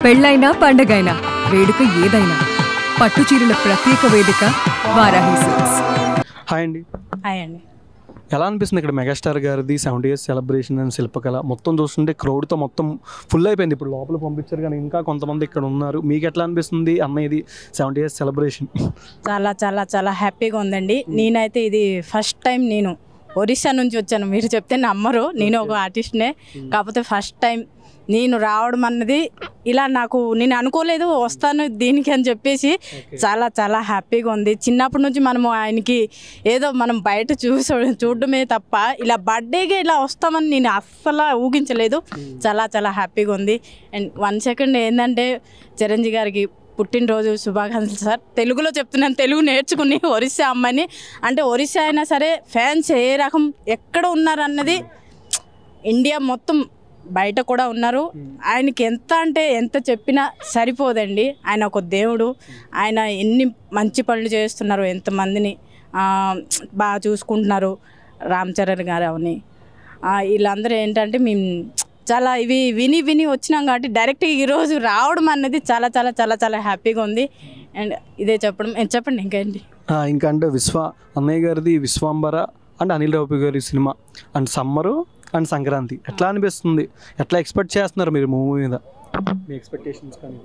పెళ్ళైనా పండగైనా వేడుక ఏదైనా పట్టు చీరల ప్రత్యేక వేదిక వారాహి సిల్క్స్. హాయ్ అండి. హాయ్ అండి. ఎలా అనిపిస్తుంది ఇక్కడ మెగాస్టార్ గారిది 70 years సెలబ్రేషన్ అండ్ శిల్పకళ మొత్తం చూస్తుంటే క్రౌడ్తో మొత్తం ఫుల్ అయిపోయింది. ఇప్పుడు లోపల పంపించారు కానీ ఇంకా కొంతమంది ఇక్కడ ఉన్నారు. మీకు ఎట్లా అనిపిస్తుంది అన్నయ్యది 70 years సెలబ్రేషన్? చాలా చాలా చాలా హ్యాపీగా ఉందండి. నేనైతే ఇది ఫస్ట్ టైం నేను ఒరిస్సా నుంచి వచ్చాను. మీరు చెప్తే నమ్మరు, నేను ఒక ఆర్టిస్ట్నే. కాకపోతే ఫస్ట్ టైం నేను రావడం అన్నది ఇలా నేను అనుకోలేదు వస్తాను దీనికి అని చెప్పేసి చాలా చాలా హ్యాపీగా ఉంది. చిన్నప్పటి నుంచి మనము ఆయనకి ఏదో మనం బయట చూడడమే తప్ప ఇలా బర్త్డేగా ఇలా వస్తామని నేను అస్సలు ఊహించలేదు. చాలా చాలా హ్యాపీగా ఉంది. అండ్ 1 second ఏంటంటే చిరంజీవి గారికి పుట్టినరోజు శుభాకాంక్షలు సార్. తెలుగులో చెప్తున్నాను, తెలుగు నేర్చుకుని ఒరిస్సా అమ్మాయిని. అంటే ఒరిస్సా అయినా సరే ఫ్యాన్స్ ఏ రకం ఎక్కడ ఉన్నారన్నది ఇండియా మొత్తం బయట కూడా ఉన్నారు. ఆయనకి ఎంత అంటే ఎంత చెప్పినా సరిపోదండి. ఆయన ఒక దేవుడు. ఆయన ఎన్ని మంచి పనులు చేస్తున్నారు, ఎంతమందిని బాగా చూసుకుంటున్నారు. రామ్ చరణ్ గారు అవని వీళ్ళందరూ ఏంటంటే మేము చాలా ఇవి విని వచ్చినాం కాబట్టి డైరెక్ట్గా ఈరోజు రావడం అన్నది చాలా చాలా చాలా చాలా హ్యాపీగా ఉంది. అండ్ ఇదే చెప్పండి ఇంకేంటి. ఇంకా అంటే అన్నయ్య గారిది విశ్వాంబర అండ్ అనిల్ రావుపూడి గారి cinema and summer and Sankranti ఎట్లా అనిపిస్తుంది? ఎట్లా ఎక్స్పెక్ట్ చేస్తున్నారు మీరు మూవీ మీద? మీ ఎక్స్పెక్టేషన్స్ కానీ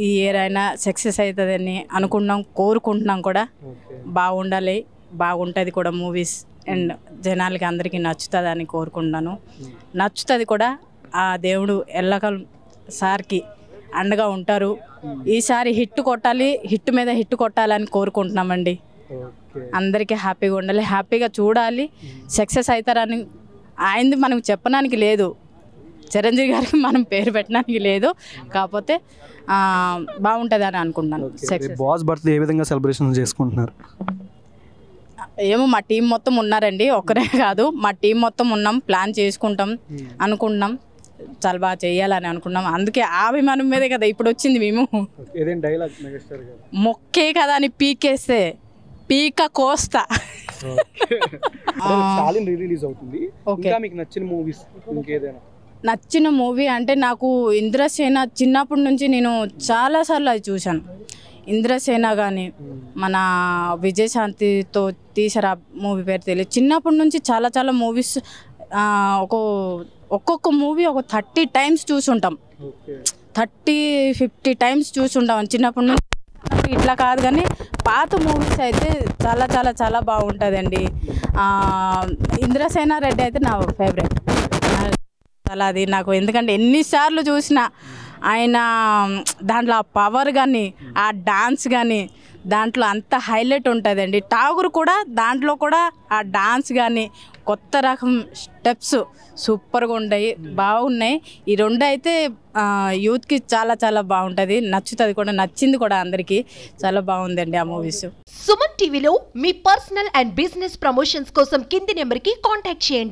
ఈ ఇయర్ అయినా సక్సెస్ అవుతుందని అనుకుంటున్నాం, కోరుకుంటున్నాం కూడా. బాగుండాలి, బాగుంటుంది కూడా మూవీస్. అండ్ జనాలకి అందరికీ నచ్చుతుందని కోరుకుంటున్నాను. నచ్చుతుంది కూడా. ఆ దేవుడు ఎల్లకాలం సార్కి అండగా ఉంటారు. ఈసారి హిట్ కొట్టాలి, హిట్ మీద హిట్ కొట్టాలని కోరుకుంటున్నామండి. అందరికీ హ్యాపీగా ఉండాలి, హ్యాపీగా చూడాలి. సక్సెస్ అవుతారని ఆయనది మనకు చెప్పడానికి లేదు, చిరంజీవి గారికి మనం పేరు పెట్టడానికి లేదు. కాకపోతే బాగుంటుంది అని అనుకుంటున్నాను. సక్సెస్. బాస్ బర్త్డే ఏ విధంగా సెలబ్రేషన్ చేసుకుంటున్నారు? ఏమో మా టీం మొత్తం ఉన్నారండి, ఒక్కరే కాదు, మా టీం మొత్తం ఉన్నాం. ప్లాన్ చేసుకుంటాం అనుకుంటున్నాం, చాలా బాగా చేయాలని అనుకున్నాం. అందుకే ఆ అభిమానం మీదే కదా ఇప్పుడు వచ్చింది. మేము మొక్కే కదా అని పీకేస్తే పీక కోస్తా. నచ్చిన మూవీ అంటే నాకు ఇంద్రసేన. చిన్నప్పటి నుంచి నేను చాలాసార్లు అది చూశాను. ఇంద్రసేన కానీ మన విజయశాంతితో తీసారు ఆ మూవీ పేరు తెలియదు. చిన్నప్పటి నుంచి చాలా చాలా మూవీస్ ఒక్కొక్క మూవీ ఒక 30 times చూసుంటాం, 30-50 times చూసుంటాం చిన్నప్పటి నుంచి. ఇట్లా కాదు కానీ పాత మూవీస్ అయితే చాలా చాలా చాలా బాగుంటుందండి. ఇంద్రసేన రెడ్డి అయితే నా ఫేవరెట్. చాలా అది నాకు, ఎందుకంటే ఎన్నిసార్లు చూసినా ఆయన దాంట్లో ఆ పవర్ కానీ ఆ డాన్స్ కానీ దాంట్లో అంత హైలైట్ ఉంటుందండి. ఠాగూర్ కూడా దాంట్లో కూడా ఆ డాన్స్ కానీ కొత్త రకం స్టెప్స్ సూపర్గా ఉంటాయి, బాగున్నాయి. ఈ రెండు అయితే యూత్కి చాలా చాలా బాగుంటుంది, నచ్చుతుంది కూడా, నచ్చింది కూడా అందరికీ. చాలా బాగుందండి ఆ మూవీస్. సుమన్ టీవీలో మీ పర్సనల్ అండ్ బిజినెస్ ప్రమోషన్స్ కోసం కింది నెంబర్కి కాంటాక్ట్ చేయండి.